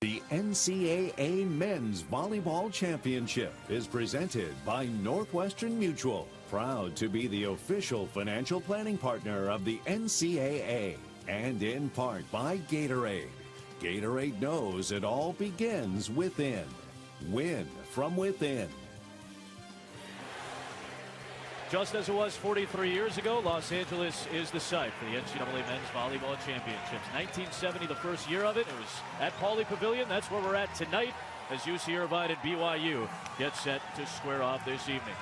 The NCAA Men's Volleyball Championship is presented by Northwestern Mutual, proud to be the official financial planning partner of the NCAA, and in part by Gatorade. Gatorade knows it all begins within. Win from within. Just as it was 43 years ago, Los Angeles is the site for the NCAA Men's Volleyball Championships. 1970, the first year of it. It was at Pauley Pavilion. That's where we're at tonight as UC Irvine and BYU get set to square off this evening.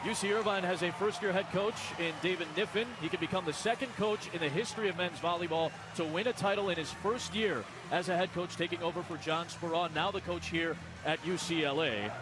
UC Irvine has a first-year head coach in David Kniffin. He can become the second coach in the history of men's volleyball to win a title in his first year as a head coach, taking over for John Speron, now the coach here at UCLA.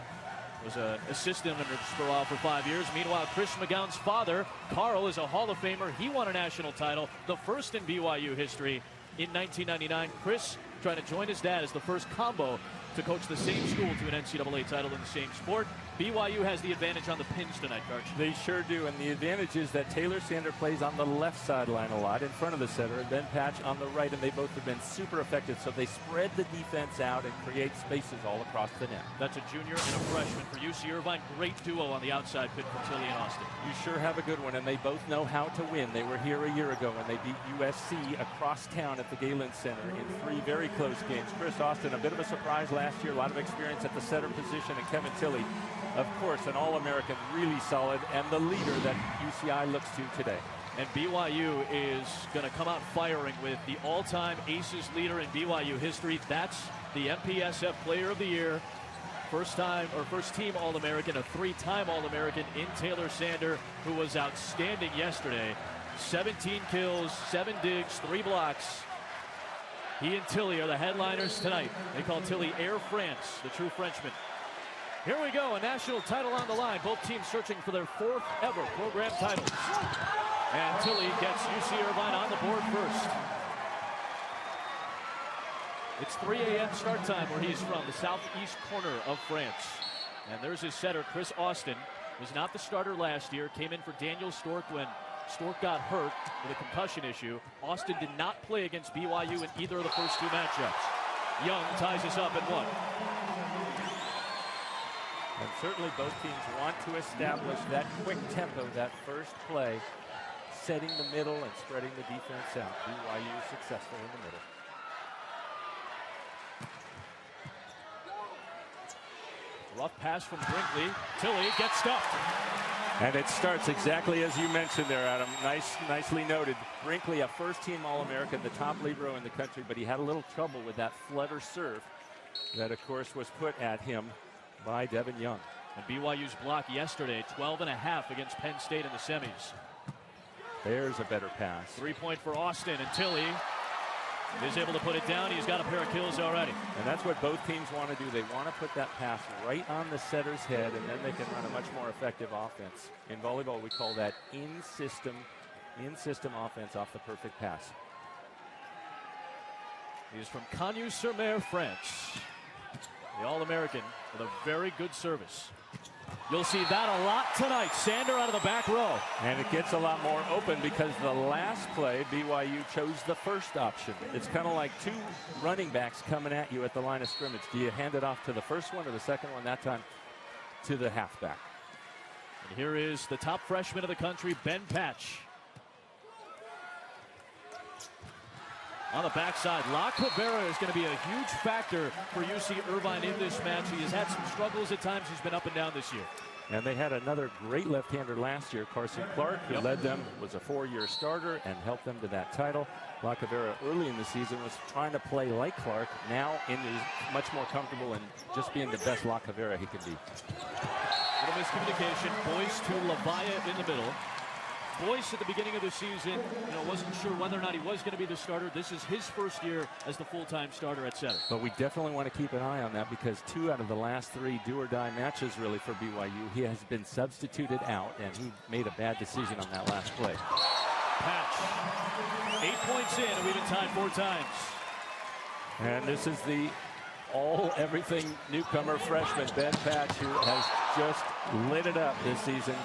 Was an assistant under Speron for 5 years. Meanwhile, Chris McGowan's father, Carl, is a Hall of Famer. He won a national title, the first in BYU history in 1999. Chris trying to join his dad as the first combo to coach the same school to an NCAA title in the same sport. BYU has the advantage on the pins tonight, Karch. They sure do, and the advantage is that Taylor Sander plays on the left sideline a lot in front of the setter, and Ben Patch on the right, and they both have been super effective, so they spread the defense out and create spaces all across the net. That's a junior and a freshman for UC Irvine. Great duo on the outside pit for Tilly and Austin. You sure have a good one, and they both know how to win. They were here a year ago, and they beat USC across town at the Galen Center in 3 very close games. Chris Austin, a bit of a surprise last year, a lot of experience at the setter position, and Kevin Tilly, of course, an All-American, really solid, and the leader that UCI looks to today. And BYU is going to come out firing with the all-time aces leader in BYU history. That's the MPSF Player of the Year. First team All-American, a 3-time All-American in Taylor Sander, who was outstanding yesterday. 17 kills, 7 digs, 3 blocks. He and Tilly are the headliners tonight. They call Tilly Air France, the true Frenchman. Here we go, a national title on the line. Both teams searching for their 4th ever program titles. And Tilly gets UC Irvine on the board first. It's 3 a.m. start time where he's from, the southeast corner of France. And there's his setter, Chris Austin. Was not the starter last year, came in for Daniel Stork when Stork got hurt with a concussion issue. Austin did not play against BYU in either of the first 2 matchups. Young ties us up at 1. And certainly both teams want to establish that quick tempo, that first play, setting the middle and spreading the defense out. BYU successful in the middle. Rough pass from Brinkley. Tilly gets stuffed. And it starts exactly as you mentioned there, Adam. Nicely noted. Brinkley, a first-team All-American, the top libero in the country, but he had a little trouble with that flutter serve that, of course, was put at him by Devin Young. And BYU's block yesterday, 12.5 against Penn State in the semis. There's a better pass. 3-point for Austin, and Tilly is able to put it down. He's got a pair of kills already. And that's what both teams want to do. They want to put that pass right on the setter's head, and then they can run a much more effective offense. In volleyball, we call that in-system offense off the perfect pass. He is from Cagnes-sur-Mer, France. The All-American with a very good service. You'll see that a lot tonight. Sander out of the back row. And it gets a lot more open because the last play, BYU chose the first option. It's kind of like 2 running backs coming at you at the line of scrimmage. Do you hand it off to the first one or the second one? That time to the halfback. And here is the top freshman of the country, Ben Patch. On the backside, La Cabrera is going to be a huge factor for UC Irvine in this match. He has had some struggles at times. He's been up and down this year. And they had another great left-hander last year, Carson Clark, who led them, was a 4-year starter and helped them to that title. La Cabrera early in the season was trying to play like Clark. Now is much more comfortable and just being the best La Cabrera he can be. Little miscommunication. Boyce to Lavaya in the middle. Boyce at the beginning of the season, wasn't sure whether or not he was going to be the starter. This is his first year as the full-time starter at center. But we definitely want to keep an eye on that because 2 out of the last 3 do-or-die matches really for BYU. He has been substituted out, and he made a bad decision on that last play. Patch, 8 points in, and we've been tied 4 times. And this is the all-everything newcomer freshman, Ben Patch, who has just lit it up this season.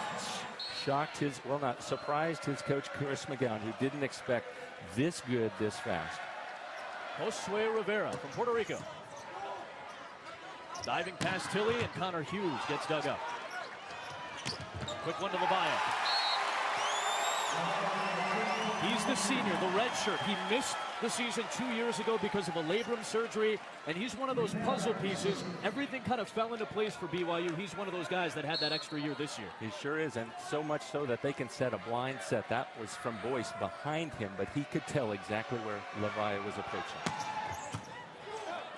Surprised his coach Chris McGowan, who didn't expect this good this fast. Josue Rivera from Puerto Rico. Diving past Tilly, and Connor Hughes gets dug up. Quick one to Lavalle. He's the senior, the red shirt. He missed the season 2 years ago because of a labrum surgery, and he's one of those puzzle pieces. Everything kind of fell into place for BYU. He's one of those guys that had that extra year this year. He sure is, and so much so that they can set a blind set. That was from Boyce behind him, but he could tell exactly where Lavalle was approaching.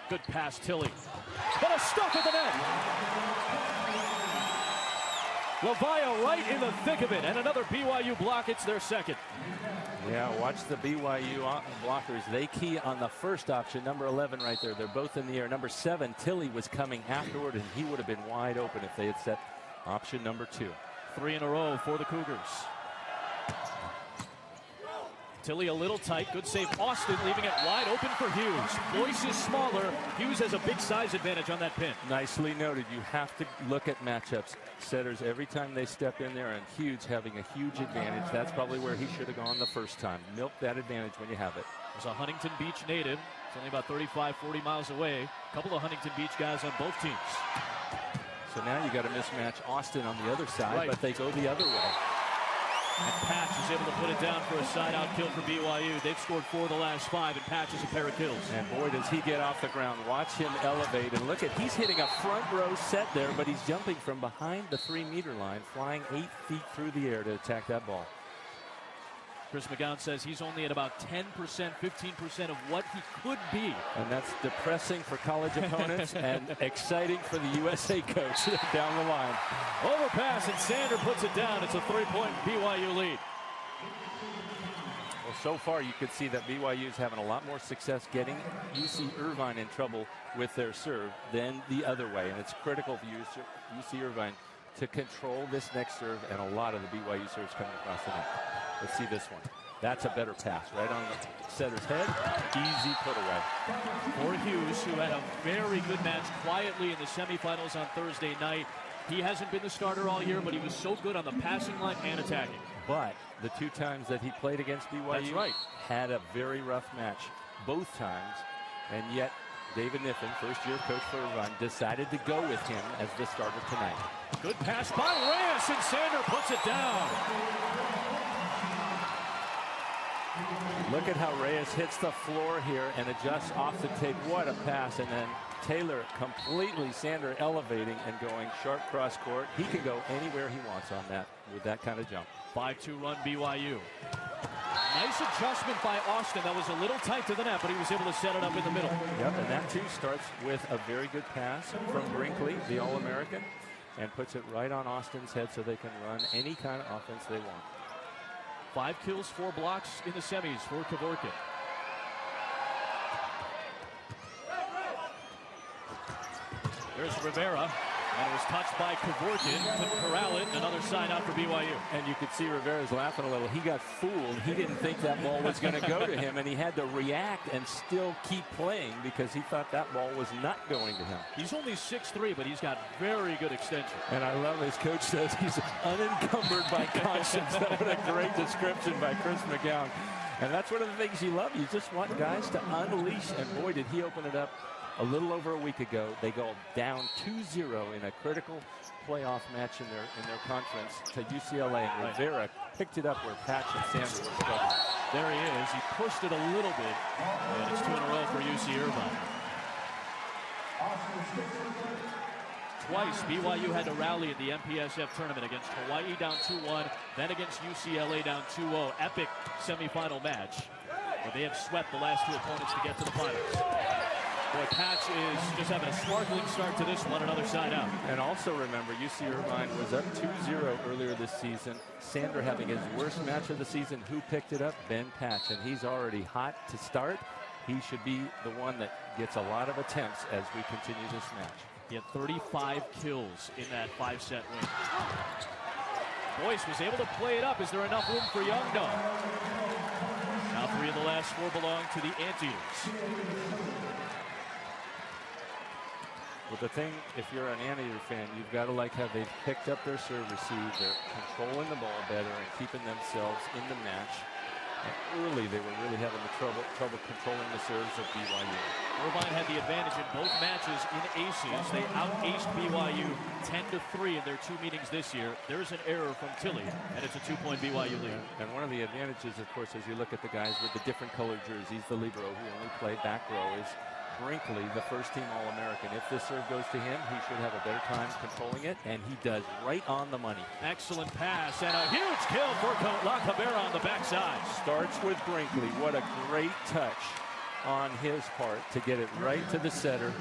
Good pass, Tilly. But a stuff at the net. Lavalle right in the thick of it, and another BYU block. It's their second. Yeah, watch the BYU blockers. They key on the first option, number 11 right there. They're both in the air. Number 7, Tilly, was coming afterward, and he would have been wide open if they had set option number 2. 3 in a row for the Cougars. Tilly a little tight. Good save. Austin leaving it wide open for Hughes. Boyce is smaller. Hughes has a big size advantage on that pin. Nicely noted. You have to look at matchups. Setters every time they step in there, and Hughes having a huge advantage. That's probably where he should have gone the first time. Milk that advantage when you have it. There's a Huntington Beach native. It's only about 35, 40 miles away. A couple of Huntington Beach guys on both teams. So now you got to mismatch Austin on the other side, right. But they go the other way. And Patch is able to put it down for a side-out kill for BYU. They've scored 4 of the last 5, and Patch is a pair of kills. And boy, does he get off the ground. Watch him elevate. And look at, he's hitting a front row set there, but he's jumping from behind the 3-meter line, flying 8 feet through the air to attack that ball. Chris McGowan says he's only at about 10%, 15% of what he could be. And that's depressing for college opponents and exciting for the USA coach down the line. Overpass, and Sander puts it down. It's a 3-point BYU lead. Well, so far you could see that BYU is having a lot more success getting UC Irvine in trouble with their serve than the other way. And it's critical for UC Irvine to control this next serve, and a lot of the BYU serves coming across the net. Let's see this one. That's a better pass right on the setter's head. Easy put away. For Hughes, who had a very good match quietly in the semifinals on Thursday night. He hasn't been the starter all year, but he was so good on the passing line and attacking. But the 2 times that he played against BYU, that's right, had a very rough match both times, and yet David Kniffen, first-year coach for Irvine, decided to go with him as the starter tonight. Good pass by Reyes, and Sander puts it down. Look at how Reyes hits the floor here and adjusts off the tape. What a pass. And then Taylor completely, Sander elevating and going sharp cross court. He can go anywhere he wants on that with that kind of jump. 5-2 run BYU. Nice adjustment by Austin. That was a little tight to the net, but he was able to set it up in the middle. Yep, and that too starts with a very good pass from Brinkley, the All-American, and puts it right on Austin's head so they can run any kind of offense they want. 5 kills, 4 blocks in the semis for Kevorkian. There's Rivera, and it was touched by Kevorkian. Couldn't corral it. Another side out for BYU. And you could see Rivera's laughing a little. He got fooled. He didn't think that ball was going to go to him, and he had to react and still keep playing because he thought that ball was not going to him. He's only 6'3", but he's got very good extension. And I love his coach says he's unencumbered by conscience. That was a great description by Chris McGowan. And that's one of the things you love. You just want guys to unleash, and boy, did he open it up. A little over a week ago, they go down 2-0 in a critical playoff match in their conference to UCLA, and Rivera picked it up where Patch and Sander were struggling. There he is. He pushed it a little bit, and it's 2 in a row for UC Irvine. Twice, BYU had to rally in the MPSF tournament against Hawaii down 2-1, then against UCLA down 2-0. Epic semifinal match, where they have swept the last 2 opponents to get to the finals. Boy, Patch is just having a sparkling start to this one, another side out. And also remember, UC Irvine was up 2-0 earlier this season. Sander having his worst match of the season. Who picked it up? Ben Patch, and he's already hot to start. He should be the one that gets a lot of attempts as we continue this match. He had 35 kills in that 5-set win. Boyce was able to play it up. Is there enough room for Young? No. Now 3 of the last 4 belong to the Anteaters. Well, the thing, if you're an Anteater fan, you've got to like how they've picked up their serve receive. They're controlling the ball better and keeping themselves in the match. Early, they were really having the trouble controlling the serves of BYU. Irvine had the advantage in both matches in aces. They out-aced BYU 10-3 in their 2 meetings this year. There's an error from Tilly, and it's a 2-point BYU lead. And one of the advantages, of course, as you look at the guys with the different colored jerseys, the libero who only played back row, is Brinkley, the first-team All-American. If this serve goes to him, he should have a better time controlling it, and he does right on the money. Excellent pass, and a huge kill for La Cabrera on the backside. Starts with Brinkley. What a great touch on his part to get it right to the setter.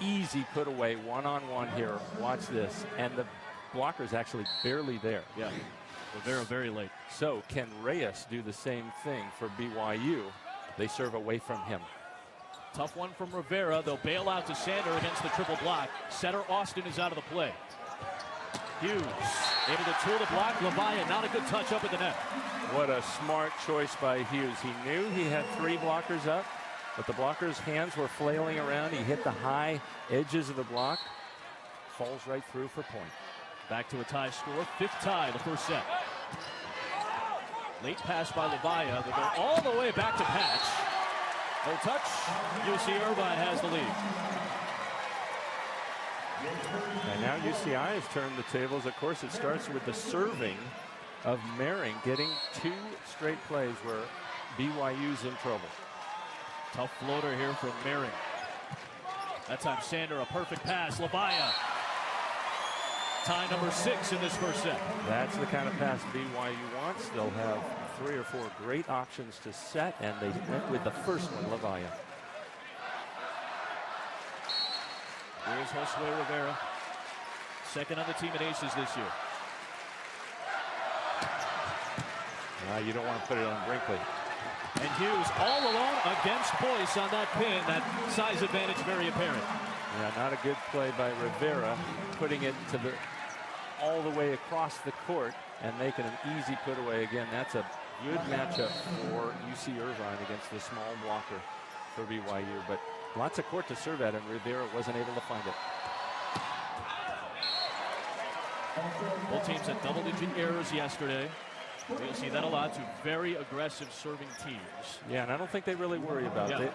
Easy put away, one-on-one here. Watch this. And the blocker's actually barely there. Yeah, Rivera very late. So can Reyes do the same thing for BYU? They serve away from him. Tough one from Rivera. They'll bail out to Sander against the triple block. Setter Austin is out of the play. Hughes able to tool the block. Lavaya, not a good touch up at the net. What a smart choice by Hughes. He knew he had 3 blockers up, but the blocker's hands were flailing around. He hit the high edges of the block. Falls right through for point. Back to a tie score. 5th tie the first set. Late pass by Lavaya. They go all the way back to Patch. No touch. UC Irvine has the lead. And now UCI has turned the tables. Of course, it starts with the serving of Mehring, getting 2 straight plays where BYU's in trouble. Tough floater here from Mehring. That time Sander, a perfect pass. Lavaya. Tie number 6 in this first set. That's the kind of pass BYU wants. They'll have 3 or 4 great options to set, and they went with the first one, Lavaya. Here's Josue Rivera. Second on the team in aces this year. You don't want to put it on Brinkley. And Hughes all alone against Boyce on that pin. That size advantage very apparent. Yeah, not a good play by Rivera, putting it to the all the way across the court and making an easy put away. Again, that's a good matchup for UC Irvine against the small blocker for BYU, but lots of court to serve at, and Rivera wasn't able to find it. Both teams had double-digit errors yesterday. You'll see that a lot. 2 very aggressive serving teams. Yeah, and I don't think they really worry about it.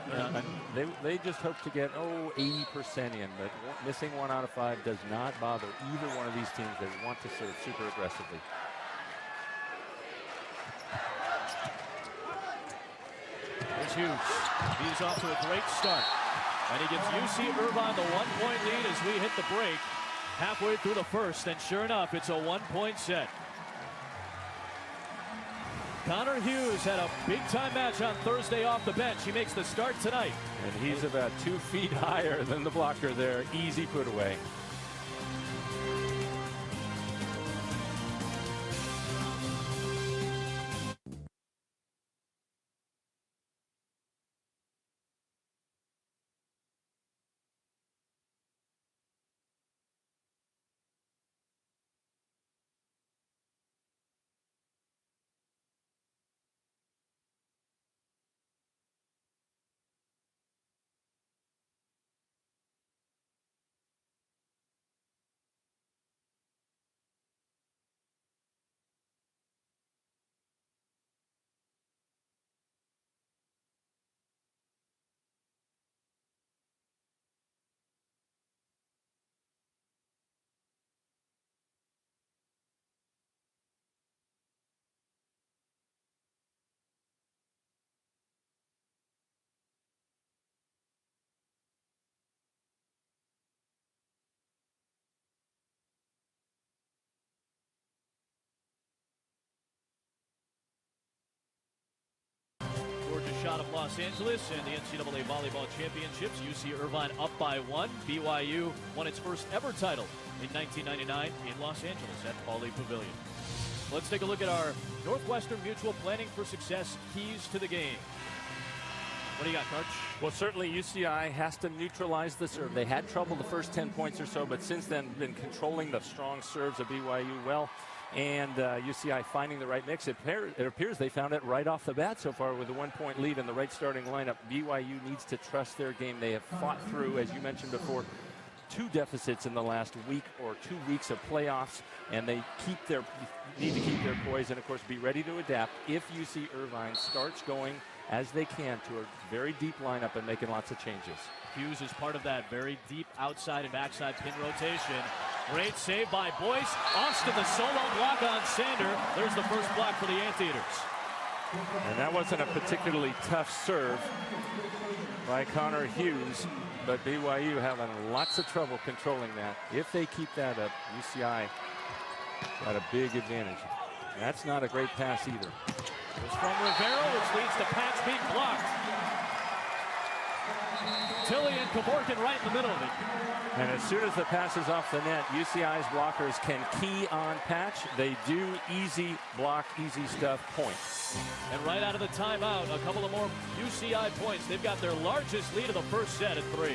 They just hope to get 80% in, but missing 1 out of 5 does not bother either one of these teams. They want to serve super aggressively. Here's Hughes. He's off to a great start. And he gives UC Irvine the 1-point lead as we hit the break halfway through the first. And sure enough, it's a 1-point set. Connor Hughes had a big-time match on Thursday off the bench. He makes the start tonight. And he's about 2 feet higher than the blocker there. Easy put away. Shot of Los Angeles and the NCAA Volleyball Championships. UC Irvine up by 1. BYU won its first ever title in 1999 in Los Angeles at Pauley Pavilion. Let's take a look at our Northwestern Mutual Planning for Success keys to the game. What do you got, Coach? Well, certainly UCI has to neutralize the serve. They had trouble the first 10 points or so, but since then been controlling the strong serves of BYU well. And UCI finding the right mix. It appears they found it right off the bat so far with a 1-point lead and the right starting lineup. BYU needs to trust their game. They have fought through, as you mentioned before, 2 deficits in the last week or 2 weeks of playoffs, and they need to keep their poise and, of course, be ready to adapt if UC Irvine starts going as they can to a very deep lineup and making lots of changes. Hughes is part of that very deep outside and backside pin rotation. Great save by Boyce. Austin, the solo block on Sander. There's the first block for the Anteaters. And that wasn't a particularly tough serve by Connor Hughes, but BYU having lots of trouble controlling that. If they keep that up, UCI got a big advantage. That's not a great pass either. It was from Rivera, which leads to Patch being blocked. Tilly and Kevorkian right in the middle of it. And as soon as the pass is off the net, UCI's blockers can key on Patch. They do easy block, easy stuff points. And right out of the timeout, a couple of more UCI points. They've got their largest lead of the first set at 3.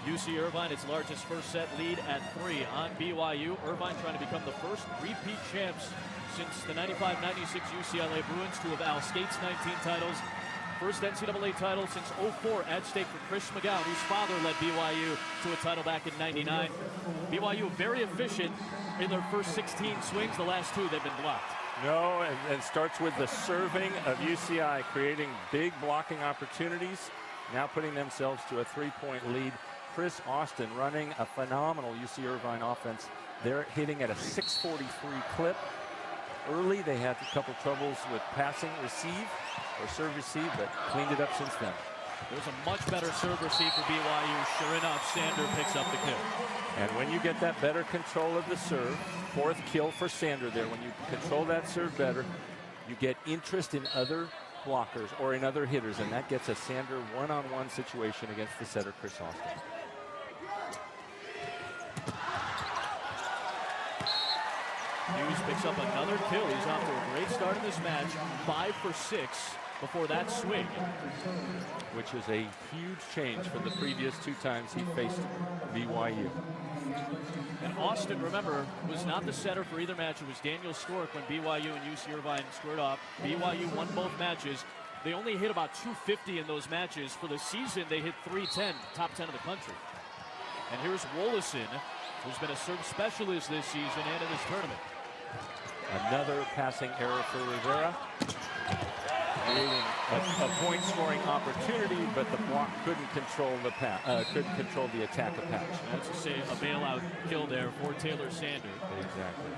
UC Irvine, its largest first set lead at 3 on BYU. Irvine trying to become the first repeat champs since the 95-96 UCLA Bruins to have Al Skate's 19 titles. First NCAA title since 04 at stake for Chris McGowan, whose father led BYU to a title back in 99. BYU very efficient in their first 16 swings. The last 2 they've been blocked. No, and starts with the serving of UCI, creating big blocking opportunities, now putting themselves to a 3-point lead. Chris Austin running a phenomenal UC Irvine offense. They're hitting at a 643 clip. Early, they had a couple troubles with passing receive or serve receive, but cleaned it up since then. There's a much better serve receive for BYU. Sure enough, Sander picks up the kill. And when you get that better control of the serve, 4th kill for Sander there. When you control that serve better, you get interest in other blockers or in other hitters, and that gets a Sander one-on-one situation against the setter, Chris Austin. Hughes picks up another kill. He's off to a great start in this match. 5 for 6 before that swing. Which is a huge change from the previous 2 times he faced BYU. And Austin, remember, was not the setter for either match. It was Daniel Stork when BYU and UC Irvine squared off. BYU won both matches. They only hit about 250 in those matches. For the season, they hit 310, top 10 of the country. And here's Wollaston, who's been a serve specialist this season and in this tournament. Another passing error for Rivera, creating a point-scoring opportunity, but the block couldn't control the attack of Patch. That's a bailout kill there for Taylor Sander. Exactly.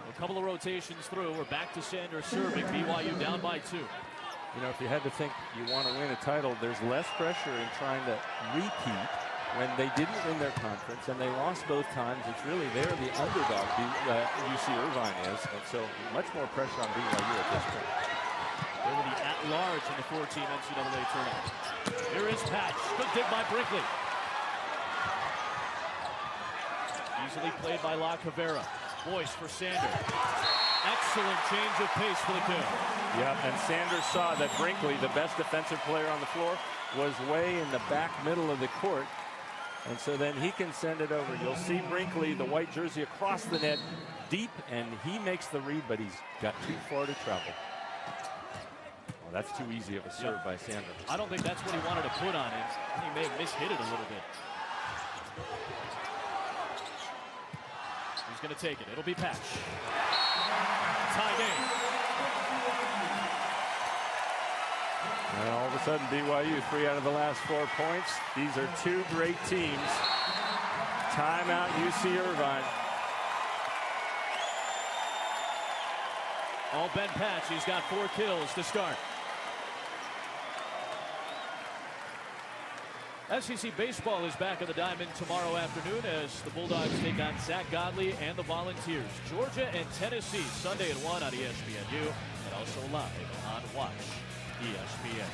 A couple of rotations through. We're back to Sander serving. BYU down by 2. You know, if you had to think you want to win a title, there's less pressure in trying to repeat when they didn't win their conference and they lost both times. It's really they're the underdog UC Irvine is, and so much more pressure on BYU at this point. They were the at-large in the 4-team NCAA tournament. Here is Patch. Good dig by Brinkley. Easily played by La Cavera. Boyce for Sander. Excellent change of pace for the kill. Yeah, and Sander saw that Brinkley, the best defensive player on the floor, was way in the back middle of the court. And so then he can send it over. You'll see Brinkley, the white jersey, across the net deep, and he makes the read, but he's got too far to travel. Well, that's too easy of a serve by Sander. I don't think that's what he wanted to put on it. He may have mishit it a little bit. He's going to take it. It'll be Patch. Tie game. And all of a sudden, BYU 3 out of the last 4 points. These are 2 great teams. Timeout, UC Irvine. All Ben Patch. He's got 4 kills to start. SEC baseball is back at the Diamond tomorrow afternoon as the Bulldogs take on Zach Godley and the Volunteers. Georgia and Tennessee Sunday at 1 on ESPNU and also live on Watch ESPN.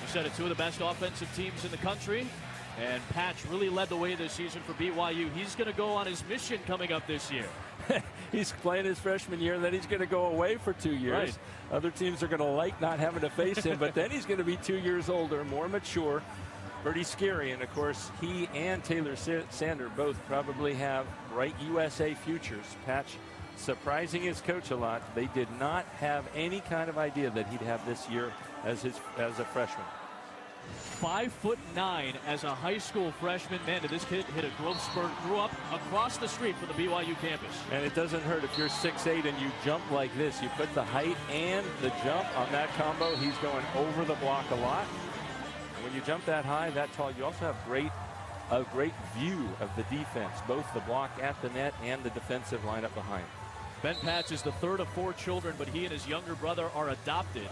We said it's 2 of the best offensive teams in the country, and Patch really led the way this season for BYU. He's going to go on his mission coming up this year. He's playing his freshman year, and then he's going to go away for 2 years. Right. Other teams are going to like not having to face him, but then he's going to be 2 years older, more mature. Pretty scary, and of course, he and Taylor Sander both probably have bright USA futures. Patch surprising his coach a lot. They did not have any kind of idea that he'd have this year as a freshman. 5'9" as a high school freshman. Man, did this kid hit a growth spurt. Grew up across the street from the BYU campus. And it doesn't hurt if you're 6'8" and you jump like this. You put the height and the jump on that combo. He's going over the block a lot. And when you jump that high, that tall, you also have a great view of the defense, both the block at the net and the defensive lineup behind. Ben Patch is the 3rd of 4 children, but he and his younger brother are adopted.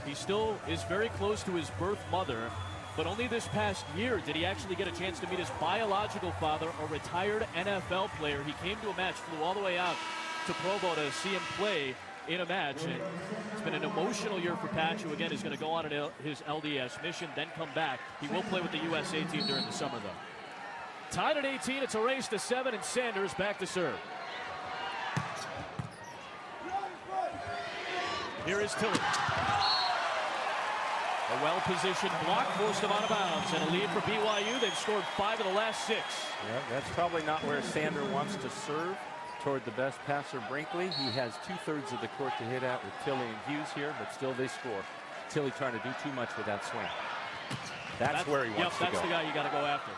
He still is very close to his birth mother, but only this past year did he actually get a chance to meet his biological father, a retired NFL player. He came to a match, flew all the way out to Provo to see him play in a match. And it's been an emotional year for Patch, who again is going to go on his LDS mission, then come back. He will play with the USA team during the summer, though. Tied at 18, it's a race to 7, and Sanders back to serve. Here is Tilley. A well-positioned block forced him out of bounds, and a lead for BYU. They've scored 5 of the last 6. Yeah, that's probably not where Sander wants to serve toward the best passer, Brinkley. He has 2/3 of the court to hit at with Tilley and Hughes here, but still they score. Tilley trying to do too much with that swing. That's where he wants to go. That's the guy you got to go after.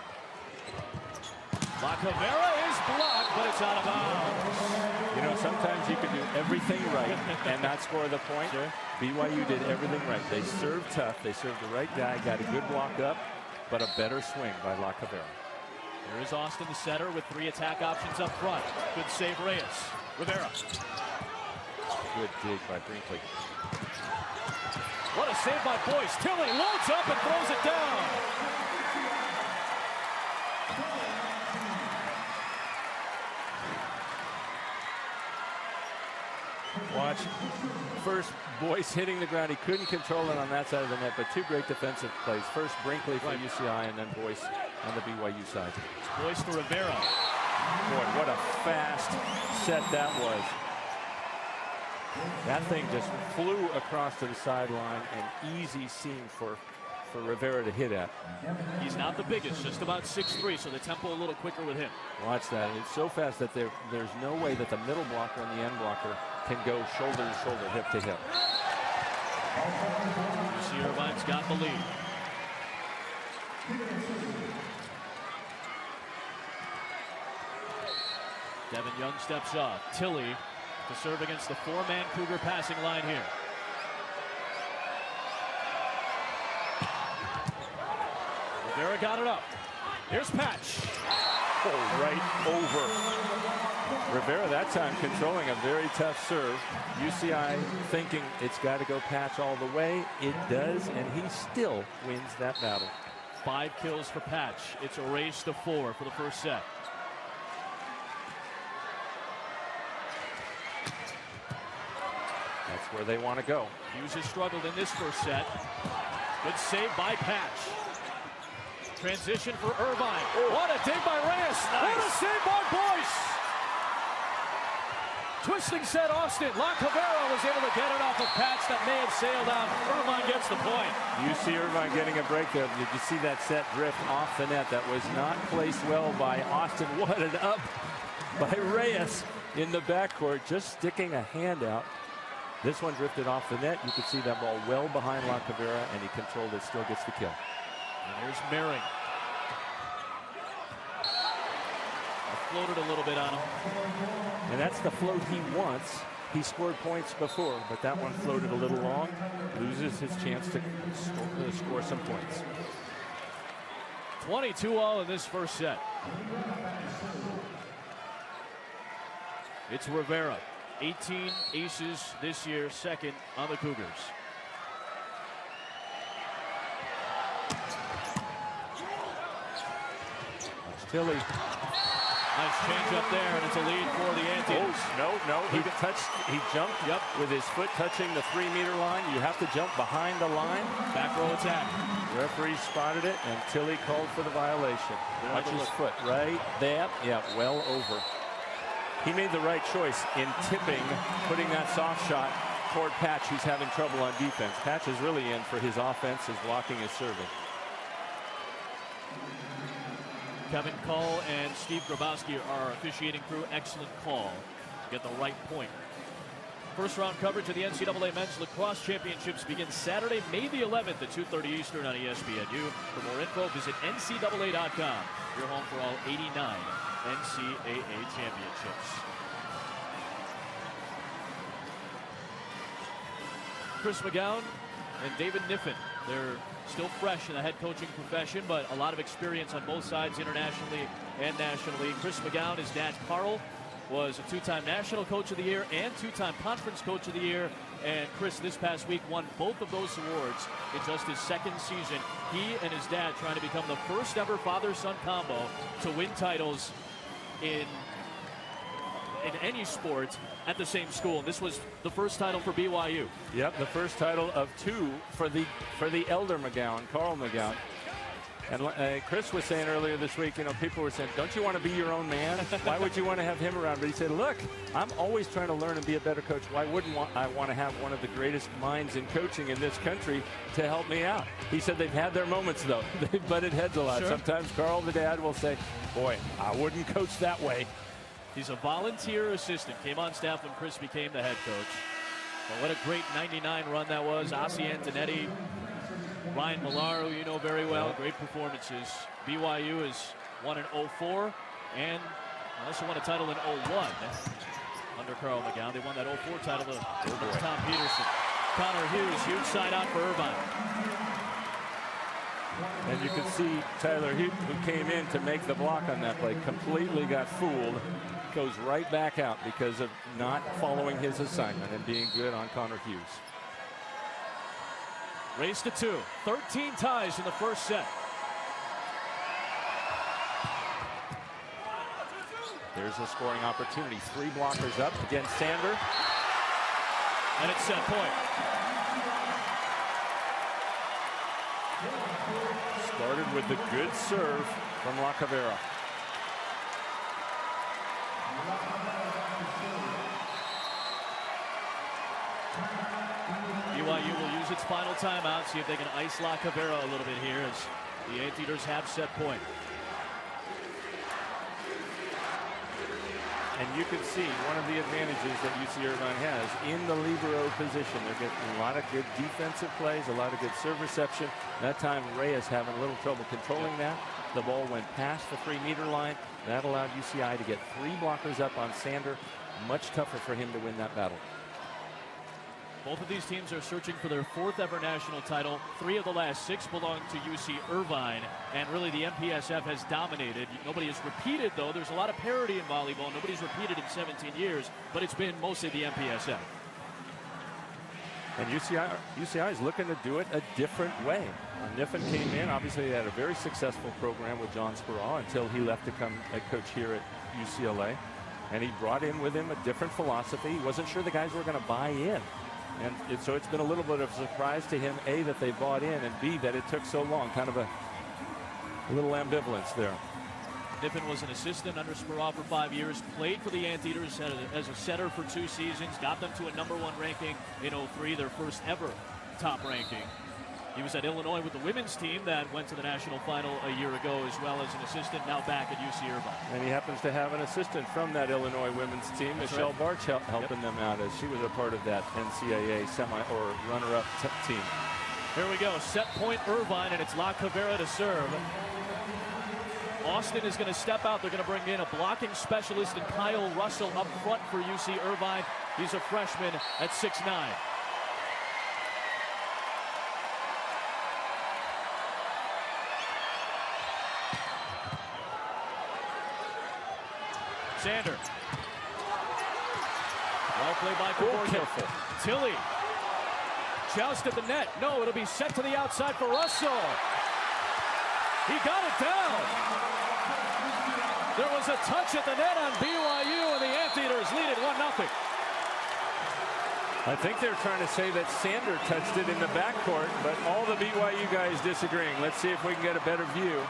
La Cavera is blocked, but it's out of bounds. You know, sometimes you can do everything right and not score the point. Sure. BYU did everything right. They served tough. They served the right guy, got a good block up, but a better swing by La Cavera. Here is Austin, the setter, with 3 attack options up front. Good save, Reyes. Rivera. Good dig by Brinkley. What a save by Boyce. Tilley loads up and throws it down. Watch. First, Boyce hitting the ground. He couldn't control it on that side of the net, but 2 great defensive plays. First, Brinkley for UCI, and then Boyce on the BYU side. Boyce to Rivera. Boy, what a fast set that was. That thing just flew across to the sideline, an easy seam for Rivera to hit at. He's not the biggest, just about 6'3", so the tempo a little quicker with him. Watch that. It's so fast that there's no way that the middle blocker and the end blocker can go shoulder to shoulder, hip to hip. UC Irvine's got the lead. Devin Young steps off. Tilley to serve against the 4-man Cougar passing line here. Rivera got it up. Here's Patch. Oh, right over. Rivera that time controlling a very tough serve. UCI thinking it's got to go Patch all the way. It does, and he still wins that battle. 5 kills for Patch. It's a race to 4 for the first set. That's where they want to go. Hughes has struggled in this first set. Good save by Patch. Transition for Irvine. Oh. What a dig by Reyes. Nice. What a save by Boyce. Twisting set Austin. La Cavera was able to get it off of Patch that may have sailed out. Irvine gets the point. UC Irvine getting a break there. Did you see that set drift off the net? That was not placed well by Austin. What an up by Reyes in the backcourt, just sticking a hand out. This one drifted off the net. You could see that ball well behind La Cavera, and he controlled it, still gets the kill. And here's Merring. Floated a little bit on him. And that's the float he wants. He scored points before, but that one floated a little long. Loses his chance to score some points. 22-all in this first set. It's Rivera. 18 aces this year, second on the Cougars. Tilly. Nice change up there, and it's a lead for the Anteaters. Oh, no. He jumped with his foot touching the 3-meter line. You have to jump behind the line. Back row attack. Referee spotted it, and Tilly called for the violation. Watch his foot right there. Yeah, well over. He made the right choice in tipping, putting that soft shot toward Patch, who's having trouble on defense. Patch is really in for his offense, his blocking, his serving. Kevin Call and Steve Grabowski are officiating crew. Excellent call to get the right point. First round coverage of the NCAA Men's Lacrosse Championships begins Saturday, May the 11th at 2:30 Eastern on ESPNU. For more info, visit ncaa.com. Your home for all 89 NCAA championships. Chris McGowan and David Kniffen. They're still fresh in the head coaching profession, but a lot of experience on both sides, internationally and nationally. Chris McGowan, his dad Carl, was a 2-time National Coach of the Year and 2-time Conference Coach of the Year. And Chris, this past week, won both of those awards in just his second season. He and his dad trying to become the first ever father-son combo to win titles in any sport at the same school. This was the first title for BYU. Yep, the first title of 2 for the elder McGowan, Carl McGowan. And Chris was saying earlier this week, people were saying, don't you want to be your own man? Why would you want to have him around? But he said, look, I'm always trying to learn and be a better coach. Why wouldn't I want to have one of the greatest minds in coaching in this country to help me out? He said they've had their moments, though. They've butted heads a lot. Sure. Sometimes Carl, the dad, will say, boy, I wouldn't coach that way. He's a volunteer assistant. Came on staff when Chris became the head coach. Well, what a great 99 run that was. Ossie Antonetti, Ryan Millar, who you know very well. Great performances. BYU has won in 04 and also won a title in 01 under Carl McGowan. They won that 04 title against Tom Peterson. Connor Hughes, huge side out for Irvine. And you can see Tyler Hughes, who came in to make the block on that play, completely got fooled. Goes right back out because of not following his assignment and being good on Connor Hughes. Race to 2. 13 ties in the first set. There's a scoring opportunity. 3 blockers up against Sander. And it's set point. Started with the good serve from Lacavera. BYU will use its final timeout, see if they can ice Lacavera a little bit here as the Anteaters have set point. And you can see one of the advantages that UC Irvine has in the libero position. They're getting a lot of good defensive plays, a lot of good serve reception. That time Reyes having a little trouble controlling that. The ball went past the 3-meter line. That allowed UCI to get 3 blockers up on Sander. Much tougher for him to win that battle. Both of these teams are searching for their 4th ever national title. 3 of the last 6 belong to UC Irvine, and really the MPSF has dominated. Nobody has repeated, though. There's a lot of parity in volleyball. Nobody's repeated in 17 years, but it's been mostly the MPSF. And UCI is looking to do it a different way. Kniffen came in. Obviously, he had a very successful program with John Speraw until he left to come head coach here at UCLA. And he brought in with him a different philosophy. He wasn't sure the guys were going to buy in. And so it's been a little bit of a surprise to him, A, that they bought in, and B, that it took so long. Kind of a little ambivalence there. Kniffen was an assistant under Speraw for 5 years, played for the Anteaters as a setter for 2 seasons, got them to a #1 ranking in 03, their first ever top ranking. He was at Illinois with the women's team that went to the national final a year ago, as well as an assistant, now back at UC Irvine. And he happens to have an assistant from that Illinois women's team, Michelle Barch, helping them out as she was a part of that NCAA or runner-up team. Here we go, set point Irvine, and it's Lacavera to serve. Austin is going to step out. They're going to bring in a blocking specialist and Kyle Russell up front for UC Irvine. He's a freshman at 6'9". Sander. Well played by Kevorkian. Tilly. Joust at the net. No, it'll be set to the outside for Russell. He got it down. There was a touch at the net on BYU, and the Anteaters lead it 1-0. I think they're trying to say that Sander touched it in the backcourt, but all the BYU guys disagreeing. Let's see if we can get a better view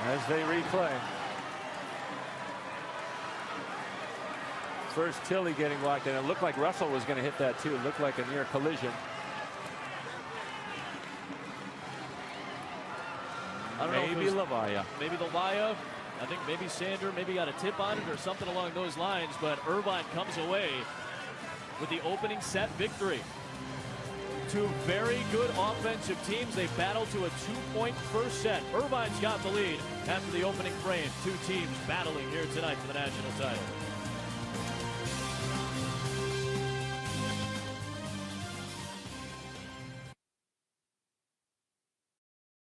as they replay. First Tilly getting blocked, and it looked like Russell was going to hit that too. It looked like a near collision. I don't know maybe Lavaya. Maybe Lavaya. I think maybe Sander maybe got a tip on it or something along those lines, but Irvine comes away with the opening set victory. Two very good offensive teams. They battled to a 2-point first set. Irvine's got the lead after the opening frame. Two teams battling here tonight for the national title.